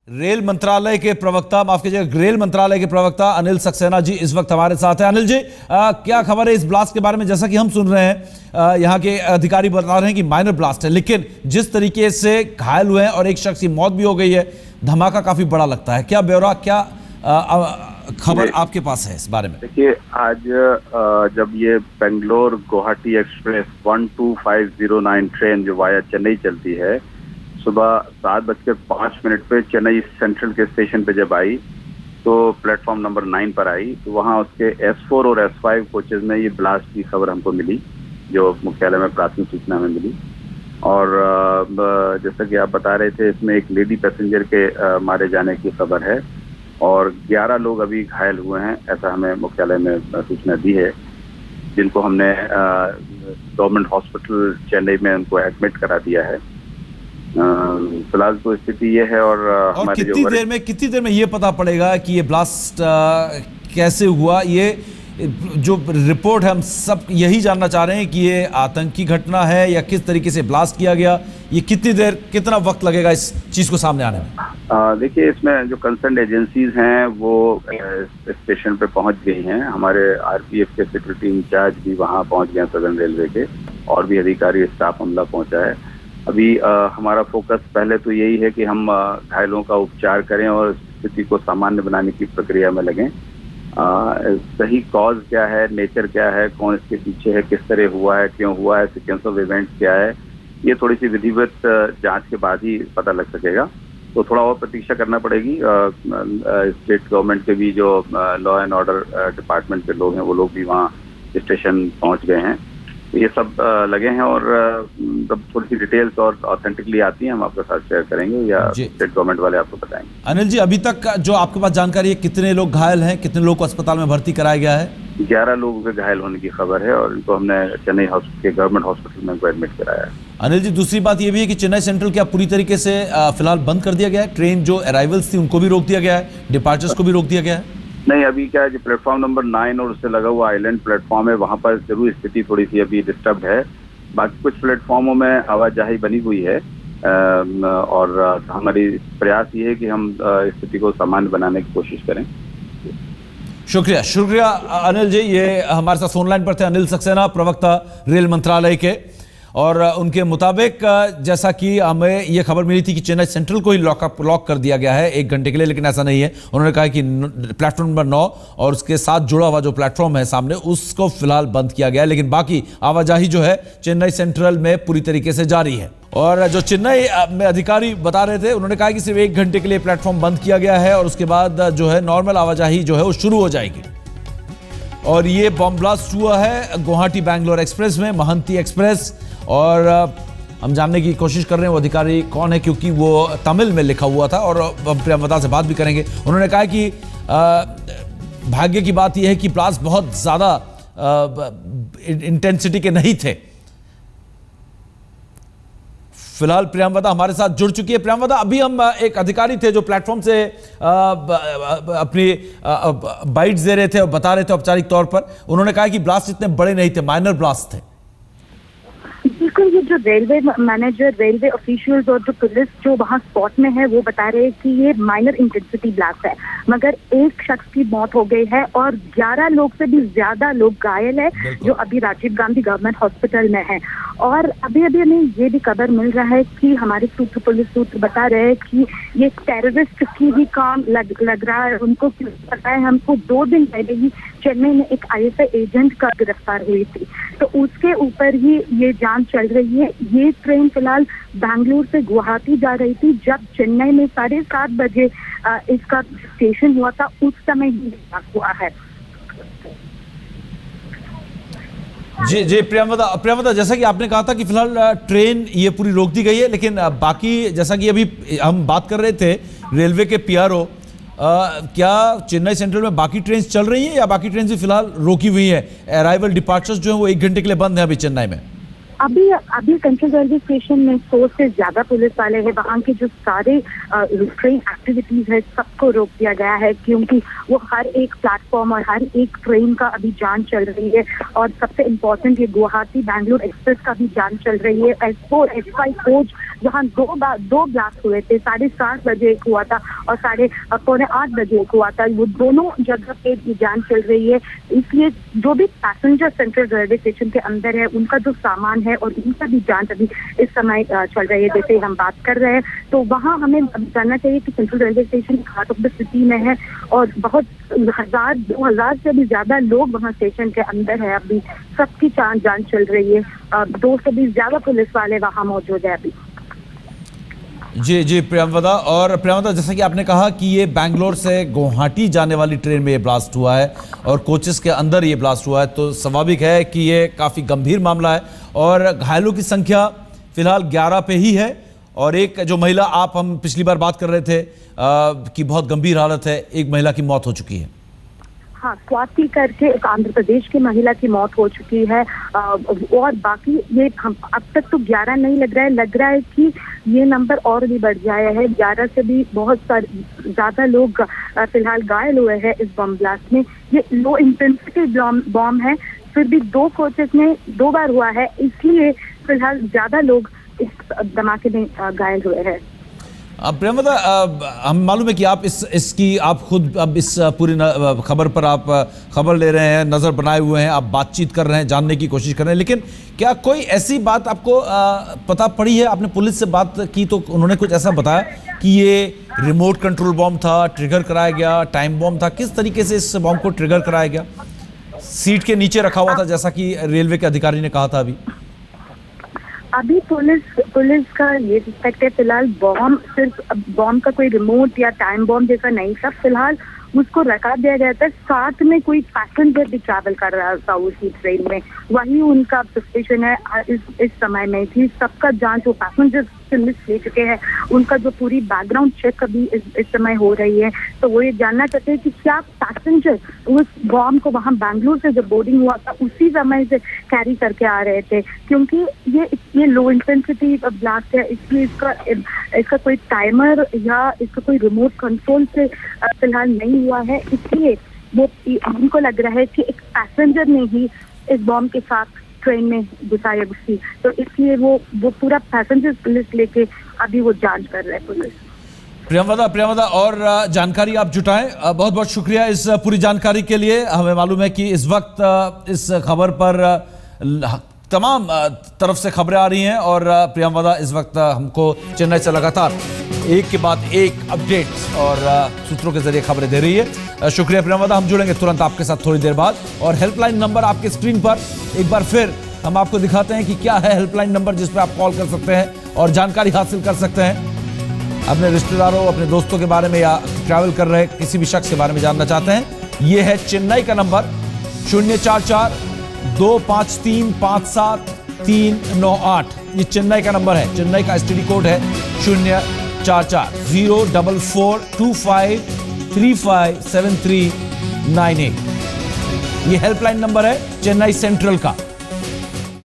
Rail मंत्रालय के प्रवक्ता, माफ कीजिएगा, रेल मंत्रालय के प्रवक्ता अनिल सक्सेना जी इस वक्त हमारे साथ हैं। अनिल जी, क्या खबर है इस ब्लास्ट के बारे में? जैसा कि हम सुन रहे हैं, यहाँ के अधिकारी बता रहे हैं कि माइनर ब्लास्ट है, लेकिन जिस तरीके से घायल हुए हैं और एक शख्स की मौत भी हो गई है, धमाका काफी बड़ा लगता है। क्या ब्यौरा, क्या खबर आपके पास है इस बारे में? देखिए, आज जब ये बेंगलोर गुवाहाटी एक्सप्रेस 12509 ट्रेन जो वाया चेन्नई चलती है, सुबह 7:05 पे चेन्नई सेंट्रल के स्टेशन पे जब आई तो प्लेटफॉर्म नंबर 9 पर आई, तो वहाँ उसके S4 और S5 कोचेज में ये ब्लास्ट की खबर हमको मिली, जो मुख्यालय में प्राथमिक सूचना में मिली। और जैसा कि आप बता रहे थे, इसमें एक लेडी पैसेंजर के मारे जाने की खबर है और 11 लोग अभी घायल हुए हैं, ऐसा हमें मुख्यालय में सूचना दी है, जिनको हमने गवर्नमेंट हॉस्पिटल चेन्नई में उनको एडमिट करा दिया है। फिलहाल तो स्थिति ये है। और हमारे कितनी देर में ये पता पड़ेगा कि ये ब्लास्ट कैसे हुआ? ये जो रिपोर्ट है, हम सब यही जानना चाह रहे हैं कि ये आतंकी घटना है या किस तरीके से ब्लास्ट किया गया। ये कितना वक्त लगेगा इस चीज को सामने आने में? देखिए, इसमें जो कंसर्न एजेंसीज हैं वो स्टेशन पे पहुंच गई हैं। हमारे RPF के सिक्योरिटी इंचार्ज भी वहां पहुंच गए, सदर्न रेलवे के, और भी अधिकारी स्टाफ अमला पहुंचा है। अभी हमारा फोकस पहले तो यही है कि हम घायलों का उपचार करें और स्थिति को सामान्य बनाने की प्रक्रिया में लगें। सही कॉज क्या है, नेचर क्या है, कौन इसके पीछे है, किस तरह हुआ है, क्यों हुआ है, सीक्वेंस ऑफ इवेंट्स क्या है, ये थोड़ी सी विधिवत जांच के बाद ही पता लग सकेगा। तो थोड़ा और प्रतीक्षा करना पड़ेगी। स्टेट गवर्नमेंट के भी जो लॉ एंड ऑर्डर डिपार्टमेंट के लोग हैं, वो लोग भी वहाँ स्टेशन पहुँच गए हैं। ये सब लगे हैं और जब थोड़ी सी डिटेल्स और ऑथेंटिकली आती हैं, हम आपके साथ शेयर करेंगे या स्टेट गवर्नमेंट वाले आपको बताएंगे। अनिल जी, अभी तक जो आपके पास जानकारी है, कितने लोग घायल हैं, कितने लोग को अस्पताल में भर्ती कराया गया है? 11 लोगों के घायल होने की खबर है और इनको हमने चेन्नई के गवर्नमेंट हॉस्पिटल में एडमिट कराया है। अनिल जी, दूसरी बात ये भी है कि चेन्नई सेंट्रल क्या पूरी तरीके से फिलहाल बंद कर दिया गया है? ट्रेन जो अराइवल्स थी उनको भी रोक दिया गया है, डिपार्चर्स को भी रोक दिया गया है? नहीं, अभी क्या है, जो प्लेटफॉर्म नंबर 9 और उससे लगा हुआ आइलैंड प्लेटफॉर्म है, वहाँ पर जरूर स्थिति थोड़ी सी अभी डिस्टर्ब है। बाकी कुछ प्लेटफॉर्मों में आवाजाही बनी हुई है और हमारी प्रयास ये है कि हम स्थिति को सामान्य बनाने की कोशिश करें। शुक्रिया अनिल जी। ये हमारे साथ फोन लाइन पर थे अनिल सक्सेना, प्रवक्ता रेल मंत्रालय के, और उनके मुताबिक जैसा कि हमें यह खबर मिली थी कि चेन्नई सेंट्रल को ही लॉक कर दिया गया है 1 घंटे के लिए, लेकिन ऐसा नहीं है। उन्होंने कहा कि प्लेटफॉर्म नंबर 9 और उसके साथ जुड़ा हुआ जो प्लेटफॉर्म है सामने, उसको फिलहाल बंद किया गया है, लेकिन बाकी आवाजाही जो है चेन्नई सेंट्रल में पूरी तरीके से जारी है। और जो चेन्नई में अधिकारी बता रहे थे, उन्होंने कहा कि सिर्फ 1 घंटे के लिए प्लेटफॉर्म बंद किया गया है और उसके बाद जो है नॉर्मल आवाजाही जो है वो शुरू हो जाएगी। और ये बॉम्ब ब्लास्ट हुआ है गुवाहाटी बैंगलोर एक्सप्रेस में, महंती एक्सप्रेस, और हम जानने की कोशिश कर रहे हैं वो अधिकारी कौन है, क्योंकि वो तमिल में लिखा हुआ था, और हम प्रियंवदा से बात भी करेंगे। उन्होंने कहा कि भाग्य की बात यह है कि ब्लास्ट बहुत ज्यादा इंटेंसिटी के नहीं थे। फिलहाल प्रियंवदा हमारे साथ जुड़ चुकी है। प्रियंवदा, अभी हम एक अधिकारी थे जो प्लेटफॉर्म से अपनी बाइट्स दे रहे थे और बता रहे थे औपचारिक तौर पर, उन्होंने कहा कि ब्लास्ट इतने बड़े नहीं थे, माइनर ब्लास्ट थे। बिल्कुल, ये जो रेलवे मैनेजर, रेलवे ऑफिशियल्स और जो पुलिस जो वहाँ स्पॉट में है, वो बता रहे हैं कि ये माइनर इंटेंसिटी ब्लास्ट है, मगर एक शख्स की मौत हो गई है और 11 लोग से भी ज्यादा लोग घायल है, जो अभी राजीव गांधी गवर्नमेंट हॉस्पिटल में है। और अभी हमें ये भी खबर मिल रहा है कि हमारे पुलिस सूत्र बता रहे हैं कि ये टेररिस्ट की ही काम लग रहा है। उनको क्यों पता है, हमको 2 दिन पहले ही चेन्नई में एक ISI एजेंट का गिरफ्तार हुई थी, तो उसके ऊपर ही ये जांच चल रही है। ये ट्रेन फिलहाल बैंगलोर से गुवाहाटी जा रही थी, जब चेन्नई में 7:30 बजे इसका स्टेशन हुआ था, उस समय ही हुआ है। जी प्रियंवदा, जैसा कि आपने कहा था कि फिलहाल ट्रेन ये पूरी रोक दी गई है, लेकिन बाकी जैसा कि अभी हम बात कर रहे थे रेलवे के PRO, क्या चेन्नई सेंट्रल में बाकी ट्रेन चल रही हैं या बाकी ट्रेन भी फिलहाल रोकी हुई है? अराइवल डिपार्चर्स जो है वो 1 घंटे के लिए बंद है अभी चेन्नई में। अभी सेंट्रल रेलवे स्टेशन में 100 से ज्यादा पुलिस वाले हैं। वहाँ के जो सारे ट्रेन एक्टिविटीज है सबको रोक दिया गया है, क्योंकि वो हर एक प्लेटफॉर्म और हर एक ट्रेन का अभी जांच चल रही है। और सबसे इम्पोर्टेंट ये गुवाहाटी बैंगलोर एक्सप्रेस का भी जांच चल रही है। S4 S5 कोच जहाँ दो ब्लास्ट हुए थे, 7:30 बजे एक हुआ था और 7:45 बजे एक हुआ था, वो दोनों जगह पे ये जांच चल रही है। इसलिए जो भी पैसेंजर सेंट्रल रेलवे स्टेशन के अंदर है उनका जो सामान है और उनका भी जांच अभी इस समय चल रही है। जैसे हम बात कर रहे हैं तो वहाँ हमें जानना चाहिए कि central railway station heart of the city में है और बहुत 1000-2000 से भी ज्यादा लोग वहाँ स्टेशन के अंदर है। अभी सबकी जांच चल रही है। 200 से भी ज्यादा पुलिस वाले वहाँ मौजूद है अभी। जी प्रियंवदा। और प्रियंवदा, जैसा कि आपने कहा कि ये बैंगलोर से गुवाहाटी जाने वाली ट्रेन में ये ब्लास्ट हुआ है और कोचेस के अंदर ये ब्लास्ट हुआ है, तो स्वाभाविक है कि ये काफ़ी गंभीर मामला है और घायलों की संख्या फिलहाल 11 पे ही है। और एक जो महिला हम पिछली बार बात कर रहे थे कि बहुत गंभीर हालत है, एक महिला की मौत हो चुकी है। हाँ, स्वाति करके एक आंध्र प्रदेश की महिला की मौत हो चुकी है। और बाकी ये हम अब तक तो 11 नहीं लग रहा है कि ये नंबर और भी बढ़ जाया है। 11 से भी बहुत सारे ज्यादा लोग फिलहाल घायल हुए हैं इस बम ब्लास्ट में। ये लो इंटेंसिटी बम है, फिर भी 2 कोचेस में 2 बार हुआ है, इसलिए फिलहाल ज्यादा लोग इस धमाके में घायल हुए हैं। प्रियंवदा, हम मालूम है कि आप इसकी आप खुद अब इस पूरी खबर पर आप खबर ले रहे हैं, नज़र बनाए हुए हैं, आप बातचीत कर रहे हैं, जानने की कोशिश कर रहे हैं, लेकिन क्या कोई ऐसी बात आपको पता पड़ी है? आपने पुलिस से बात की तो उन्होंने कुछ ऐसा बताया कि ये रिमोट कंट्रोल बॉम्ब था, ट्रिगर कराया गया, टाइम बॉम्ब था? किस तरीके से इस बॉम्ब को ट्रिगर कराया गया? सीट के नीचे रखा हुआ था जैसा कि रेलवे के अधिकारी ने कहा था। अभी पुलिस का ये सस्पेक्ट है फिलहाल सिर्फ बॉम्ब का कोई रिमोट या टाइम बॉम्ब जैसा नहीं था। फिलहाल उसको रखा दिया गया था, साथ में कोई पैसेंजर भी ट्रैवल कर रहा था उसी ट्रेन में, वही उनका सस्पेशन है इस समय में थी। सबका जांच, वो पैसेंजर लिस्ट ले चुके हैं, उनका जो पूरी बैकग्राउंड चेक अभी इस समय हो रही है। तो वो ये जानना चाहते हैं कि क्या पैसेंजर उस बॉम्ब को वहाँ बैंगलोर से जब बोर्डिंग हुआ था उसी समय से कैरी करके आ रहे थे, क्योंकि ये लो इंटेंसिटी ब्लास्ट है, इसलिए इसका कोई टाइमर या इसका कोई रिमोट कंट्रोल से फिलहाल नहीं हुआ है। इसलिए वो हमको लग रहा है कि एक पैसेंजर ने ही इस बॉम्ब के साथ ट्रेन में घुसी, तो इसलिए वो पूरा पैसेंजर लिस्ट लेके अभी वो जांच कर रहे हैं पुलिस। प्रियंवदा और जानकारी आप जुटाएं। बहुत बहुत शुक्रिया इस पूरी जानकारी के लिए। हमें मालूम है कि इस वक्त इस खबर पर तमाम तरफ से खबरें आ रही हैं और प्रियंवदा इस वक्त हमको चेन्नई से लगातार एक के बाद एक अपडेट और सूत्रों के जरिए खबरें दे रही है। शुक्रिया प्रियंवदा। हम जुड़ेंगे तुरंत आपके साथ थोड़ी देर बाद। और हेल्पलाइन नंबर आपके स्क्रीन पर एक बार फिर हम आपको दिखाते हैं कि क्या है हेल्पलाइन नंबर जिस पर आप कॉल कर सकते हैं और जानकारी हासिल कर सकते हैं। अपने रिश्तेदारों, अपने दोस्तों के बारे में या ट्रैवल कर रहे किसी भी शख्स के बारे में जानना चाहते हैं, ये है चेन्नई का नंबर 044-253-57398। ये चेन्नई का नंबर है। चेन्नई का STD कोड है 044-04425357398। ये हेल्पलाइन नंबर है चेन्नई सेंट्रल का।